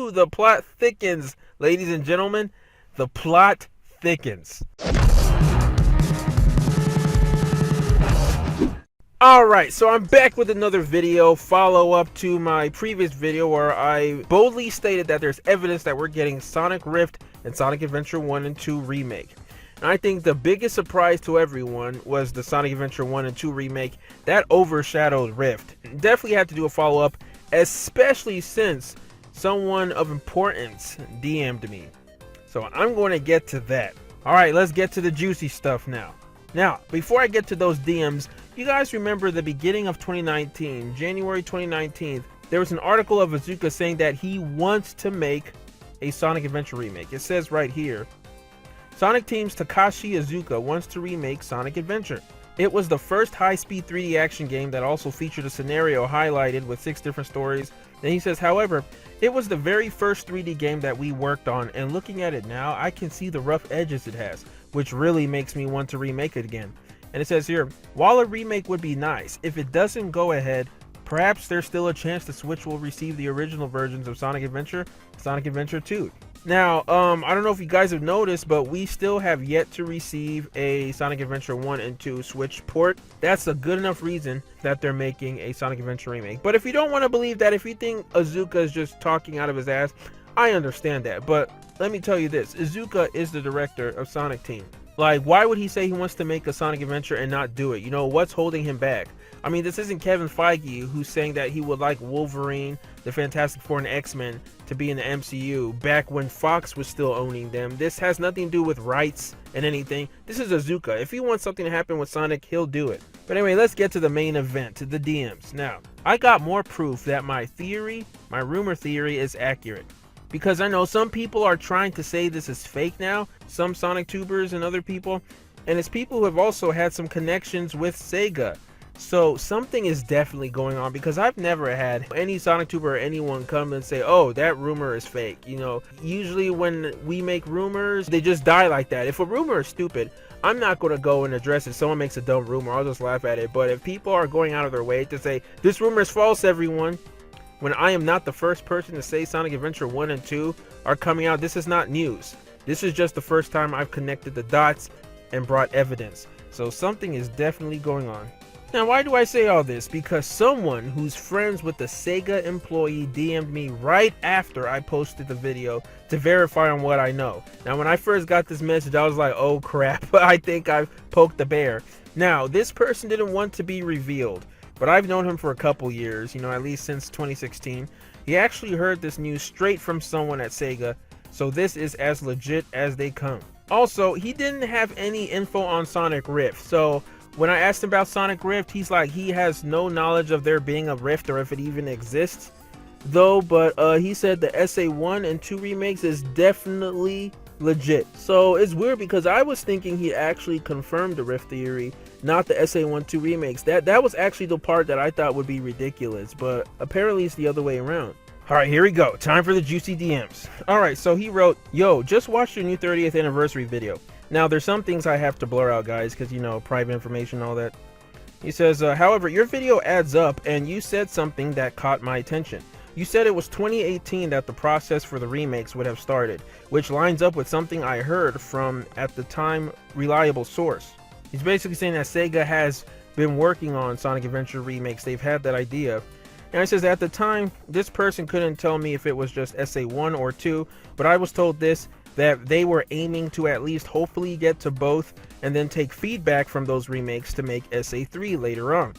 2, the plot thickens. Ladies and gentlemen, the plot thickens. Alright, so I'm back with another video, follow-up to my previous video where I boldly stated that there's evidence that we're getting Sonic Rift and Sonic Adventure 1 and 2 Remake. And I think the biggest surprise to everyone was the Sonic Adventure 1 and 2 Remake. That overshadowed Rift. Definitely had to do a follow-up, especially since someone of importance DM'd me. So I'm going to get to that. Alright, let's get to the juicy stuff now. Now, before I get to those DMs, you guys remember the beginning of 2019, January 2019, there was an article of Iizuka saying that he wants to make a Sonic Adventure remake. It says right here, Sonic Team's Takashi Iizuka wants to remake Sonic Adventure. It was the first high-speed 3D action game that also featured a scenario highlighted with 6 different stories. Then he says, however, it was the very first 3D game that we worked on, and looking at it now, I can see the rough edges it has, which really makes me want to remake it again. And it says here, while a remake would be nice, if it doesn't go ahead, perhaps there's still a chance the Switch will receive the original versions of Sonic Adventure, Sonic Adventure 2. Now, I don't know if you guys have noticed, but we still have yet to receive a Sonic Adventure 1 and 2 Switch port. That's a good enough reason that they're making a Sonic Adventure remake. But if you don't want to believe that, if you think Iizuka is just talking out of his ass, I understand that. But let me tell you this, Iizuka is the director of Sonic Team. Like, why would he say he wants to make a Sonic Adventure and not do it? You know, what's holding him back? I mean, this isn't Kevin Feige who's saying that he would like Wolverine, the Fantastic Four, and X-Men to be in the MCU back when Fox was still owning them. This has nothing to do with rights and anything. This is Iizuka. If he wants something to happen with Sonic, he'll do it. But anyway, let's get to the main event, the DMs. Now, I got more proof that my theory, my rumor theory, is accurate. Because I know some people are trying to say this is fake now, some Sonic tubers and other people, and it's people who have also had some connections with Sega. So something is definitely going on, because I've never had any Sonic tuber or anyone come and say, oh, that rumor is fake. You know, usually when we make rumors, they just die like that. If a rumor is stupid, I'm not going to go and address it. Someone makes a dumb rumor, I'll just laugh at it. But if people are going out of their way to say, this rumor is false, everyone, when I am not the first person to say Sonic Adventure 1 and 2 are coming out, this is not news. This is just the first time I've connected the dots and brought evidence. So something is definitely going on. Now, why do I say all this? Because someone who's friends with the Sega employee DM'd me right after I posted the video to verify on what I know. Now, when I first got this message, I was like, oh crap, I think I've poked the bear. Now, this person didn't want to be revealed, but I've known him for a couple years, you know, at least since 2016. He actually heard this news straight from someone at Sega, so this is as legit as they come. Also, he didn't have any info on Sonic Rift, so when I asked him about Sonic Rift, he's like, he has no knowledge of there being a Rift or if it even exists, though, but he said the SA1 and 2 remakes is definitely legit. So it's weird because I was thinking he actually confirmed the Rift theory, not the SA1-2 remakes. That was actually the part that I thought would be ridiculous, but apparently it's the other way around. Alright, here we go. Time for the juicy DMs. Alright, so he wrote, yo, just watched your new 30th anniversary video. Now, there's some things I have to blur out, guys, because, you know, private information, all that. He says, however, your video adds up, and you said something that caught my attention. You said it was 2018 that the process for the remakes would have started, which lines up with something I heard from, at the time, reliable source. He's basically saying that Sega has been working on Sonic Adventure remakes. They've had that idea. And it says, at the time, this person couldn't tell me if it was just SA1 or 2, but I was told this, that they were aiming to at least hopefully get to both and then take feedback from those remakes to make SA3 later on.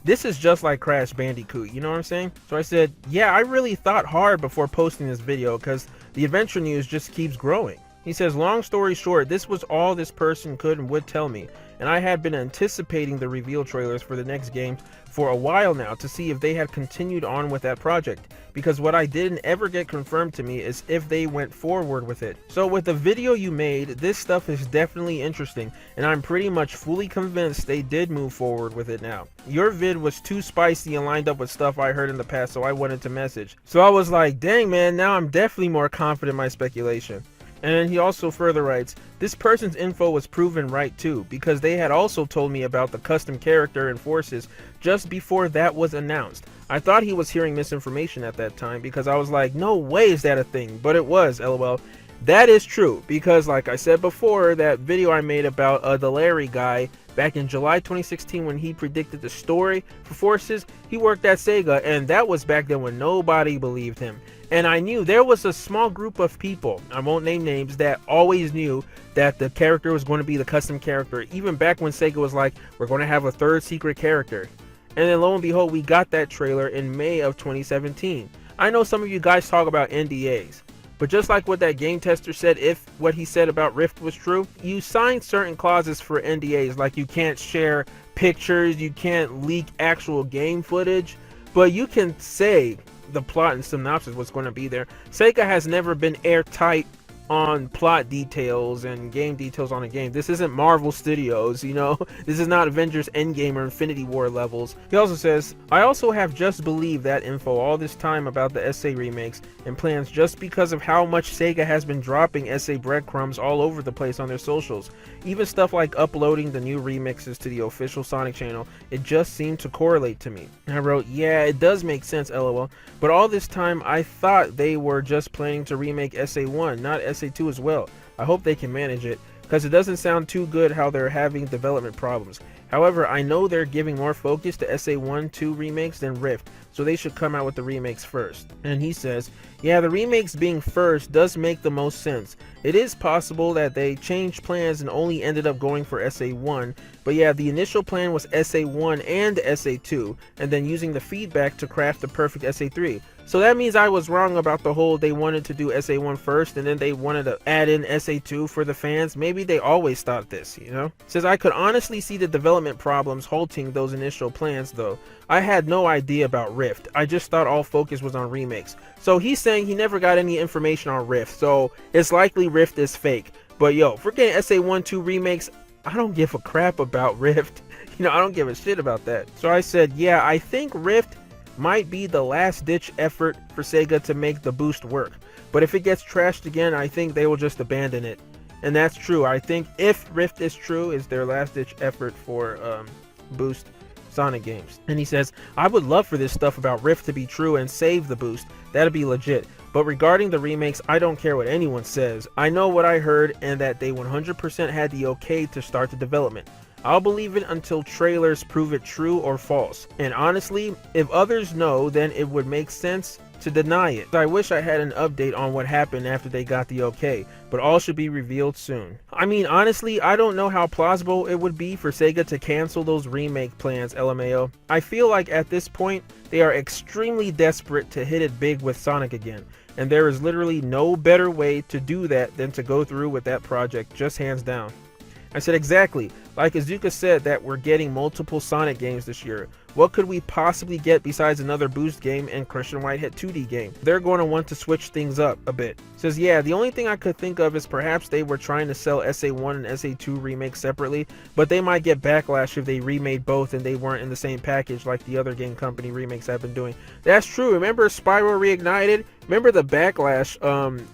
This is just like Crash Bandicoot, you know what I'm saying? So I said, yeah, I really thought hard before posting this video because the adventure news just keeps growing. He says, long story short, this was all this person could and would tell me, and I had been anticipating the reveal trailers for the next game for a while now to see if they had continued on with that project, because what I didn't ever get confirmed to me is if they went forward with it. So with the video you made, this stuff is definitely interesting, and I'm pretty much fully convinced they did move forward with it now. Your vid was too spicy and lined up with stuff I heard in the past, so I wanted to message. So I was like, dang man, now I'm definitely more confident in my speculation. And then he also further writes, this person's info was proven right too, because they had also told me about the custom character and forces just before that was announced. I thought he was hearing misinformation at that time, because I was like, no way is that a thing, but it was, lol. That is true, because like I said before, that video I made about the Larry guy back in July 2016 when he predicted the story for Forces, he worked at SEGA, and that was back then when nobody believed him. And I knew there was a small group of people, I won't name names, that always knew that the character was going to be the custom character, even back when SEGA was like, we're going to have a third secret character. And then lo and behold, we got that trailer in May of 2017. I know some of you guys talk about NDAs, but just like what that game tester said, if what he said about Rift was true, you sign certain clauses for NDAs, like you can't share pictures, you can't leak actual game footage, but you can say the plot and synopsis what's going to be there. SEGA has never been airtight on plot details and game details on a game. This isn't Marvel Studios, you know. This is not Avengers Endgame or Infinity War levels. He also says, I also have just believed that info all this time about the SA remakes and plans just because of how much SEGA has been dropping SA breadcrumbs all over the place on their socials. Even stuff like uploading the new remixes to the official Sonic channel, it just seemed to correlate to me. And I wrote, yeah, it does make sense, lol. But all this time I thought they were just planning to remake SA1, not SA2 as well. I hope they can manage it, because it doesn't sound too good how they're having development problems. However, I know they're giving more focus to SA1, 2 remakes than Rift, so they should come out with the remakes first. And he says, yeah, the remakes being first does make the most sense. It is possible that they changed plans and only ended up going for SA1, but yeah, the initial plan was SA1 and SA2, and then using the feedback to craft the perfect SA3. So that means I was wrong about the whole they wanted to do SA1 first and then they wanted to add in SA2 for the fans. Maybe they always thought this, you know? Says I could honestly see the development problems halting those initial plans though. I had no idea about Rift. I just thought all focus was on remakes. So he's saying he never got any information on Rift, so it's likely Rift is fake. But yo, if we're getting SA1, 2 remakes, I don't give a crap about Rift. You know, I don't give a shit about that. So I said, yeah, I think Rift might be the last ditch effort for SEGA to make the boost work. But if it gets trashed again, I think they will just abandon it. And that's true. I think if Rift is true, is their last ditch effort for boost Sonic games. And he says, I would love for this stuff about Rift to be true and save the boost. That'd be legit. But regarding the remakes, I don't care what anyone says. I know what I heard and that they 100% had the okay to start the development. I'll believe it until trailers prove it true or false. And honestly, if others know, then it would make sense to deny it. I wish I had an update on what happened after they got the okay, but all should be revealed soon. I mean, honestly, I don't know how plausible it would be for SEGA to cancel those remake plans, LMAO. I feel like at this point, they are extremely desperate to hit it big with Sonic again, and there is literally no better way to do that than to go through with that project, just hands down. I said, exactly. Like Azuka said that we're getting multiple Sonic games this year. What could we possibly get besides another Boost game and Christian Whitehead 2D game? They're going to want to switch things up a bit. Says, yeah, the only thing I could think of is perhaps they were trying to sell SA1 and SA2 remakes separately, but they might get backlash if they remade both and they weren't in the same package like the other game company remakes have been doing. That's true. Remember Spyro Reignited? Remember the backlash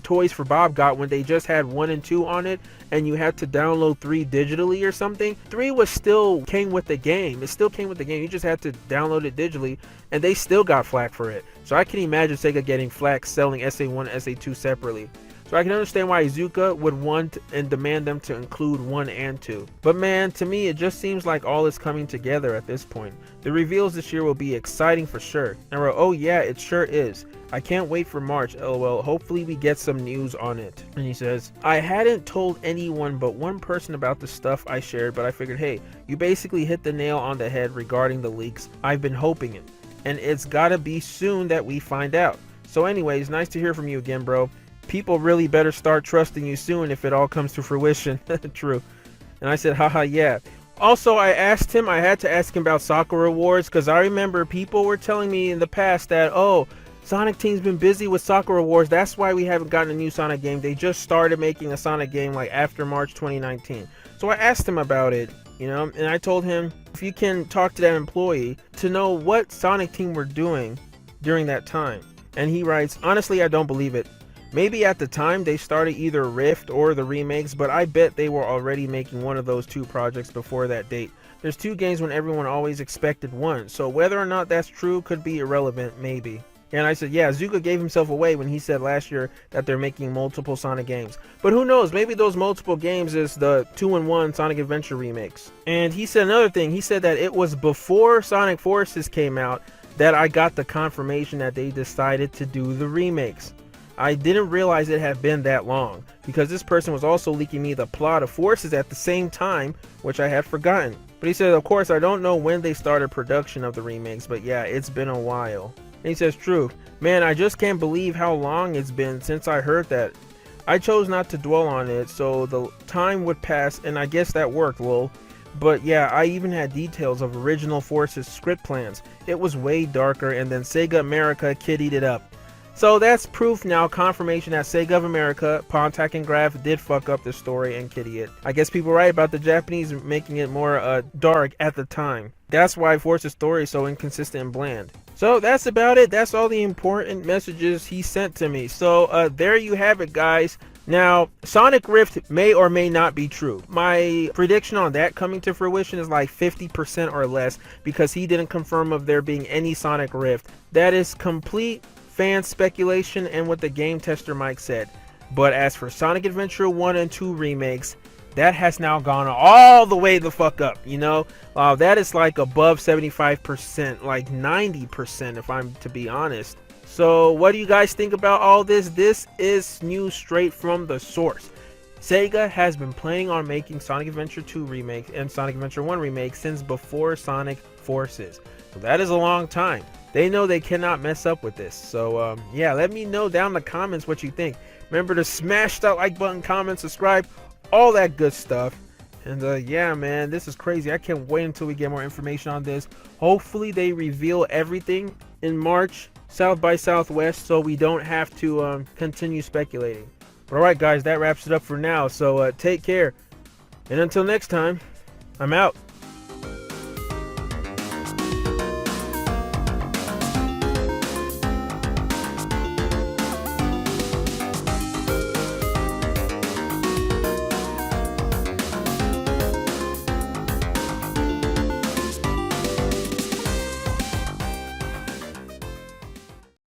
Toys for Bob got when they just had 1 and 2 on it and you had to download 3 digitally or something? 3 was still came with the game. It still came with the game. You just had to download it digitally and they still got flack for it. So I can imagine SEGA getting flack selling SA1 and SA2 separately. So I can understand why Izuka would want and demand them to include 1 and 2. But man, to me it just seems like all is coming together at this point. The reveals this year will be exciting for sure. I wrote, oh yeah, it sure is. I can't wait for March, lol. Hopefully we get some news on it. And he says, I hadn't told anyone but one person about the stuff I shared, but I figured, hey, you basically hit the nail on the head regarding the leaks. I've been hoping it. And it's gotta be soon that we find out. So anyways, nice to hear from you again, bro. People really better start trusting you soon if it all comes to fruition. True. And I said, haha, yeah. Also, I asked him, I had to ask him about Sakura Wars, because I remember people were telling me in the past that, oh, Sonic Team's been busy with Sakura Wars, that's why we haven't gotten a new Sonic game. They just started making a Sonic game like after March 2019. So I asked him about it, you know, and I told him if you can talk to that employee to know what Sonic Team were doing during that time. And he writes, honestly, I don't believe it. Maybe at the time they started either Rift or the remakes, but I bet they were already making one of those two projects before that date. There's two games when everyone always expected one, so whether or not that's true could be irrelevant, maybe. And I said, yeah, Zuka gave himself away when he said last year that they're making multiple Sonic games. But who knows, maybe those multiple games is the 2-in-1 Sonic Adventure remakes. And he said another thing, he said that it was before Sonic Forces came out that I got the confirmation that they decided to do the remakes. I didn't realize it had been that long, because this person was also leaking me the plot of Forces at the same time, which I had forgotten. But he said, of course, I don't know when they started production of the remakes, but yeah, it's been a while. And he says, true. Man, I just can't believe how long it's been since I heard that. I chose not to dwell on it, so the time would pass, and I guess that worked, lol. But yeah, I even had details of original Forces script plans. It was way darker, and then SEGA America kiddied it up. So that's proof now, confirmation that SEGA of America, Pontac and Graf did fuck up the story and kitty it. I guess people were right about the Japanese making it more dark at the time. That's why Force's story is so inconsistent and bland. So that's about it. That's all the important messages he sent to me. So there you have it, guys. Now, Sonic Rift may or may not be true. My prediction on that coming to fruition is like 50% or less, because he didn't confirm of there being any Sonic Rift. That is complete fan speculation and what the game tester Mike said. But as for Sonic Adventure 1 and 2 remakes, that has now gone all the way the fuck up, you know? That is like above 75%, like 90% if I'm to be honest. So what do you guys think about all this? This is news straight from the source. SEGA has been planning on making Sonic Adventure 2 remake and Sonic Adventure 1 remake since before Sonic Forces. So that is a long time. They know they cannot mess up with this. So yeah, let me know down in the comments what you think. Remember to smash that like button, comment, subscribe, all that good stuff. And yeah, man, this is crazy. I can't wait until we get more information on this. Hopefully they reveal everything in March, South by Southwest, so we don't have to continue speculating. But alright guys, that wraps it up for now. So take care. And until next time, I'm out.